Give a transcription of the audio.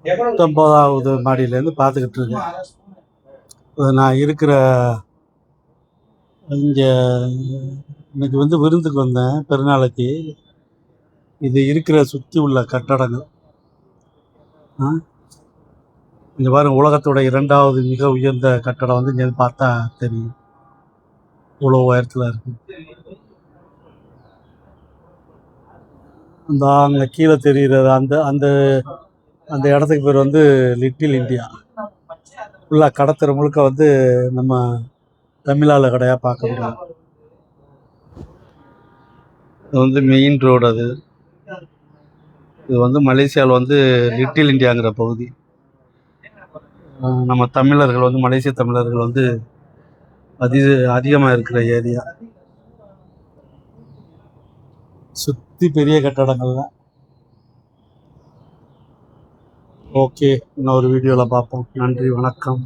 19வது மாடியிலேருந்து பார்த்துக்கிட்டு இருக்கேன். நான் இருக்கிற இங்கே இன்னைக்கு விருந்துக்கு வந்தேன் பெருநாளைக்கு. இது இருக்கிற சுற்றி உள்ள கட்டடங்கள் இங்கே பாருங்க, உலகத்தோட 2வது மிக உயர்ந்த கட்டடம் இங்கே பார்த்தா தெரியும். இவ்வளோ உயரத்தில் இருக்கு. அந்த அங்கே கீழே தெரிகிறது அந்த அந்த அந்த இடத்துக்கு பேர் லிட்டில் இந்தியா. ஃபுல்லாக கடத்தர முழுக்க நம்ம தமிழால் கடையாக பார்க்க முடியும். இது மெயின் ரோடு. அது இது மலேசியாவில் லிட்டில் இந்தியாங்கிற பகுதி. நம்ம தமிழர்கள் மலேசிய தமிழர்கள் அதிகமாக இருக்கிற ஏரியா. சுற்றி பெரிய கட்டடங்கள் தான். ஓகே, இன்னொரு வீடியோவில் பார்ப்போம். நன்றி, வணக்கம்.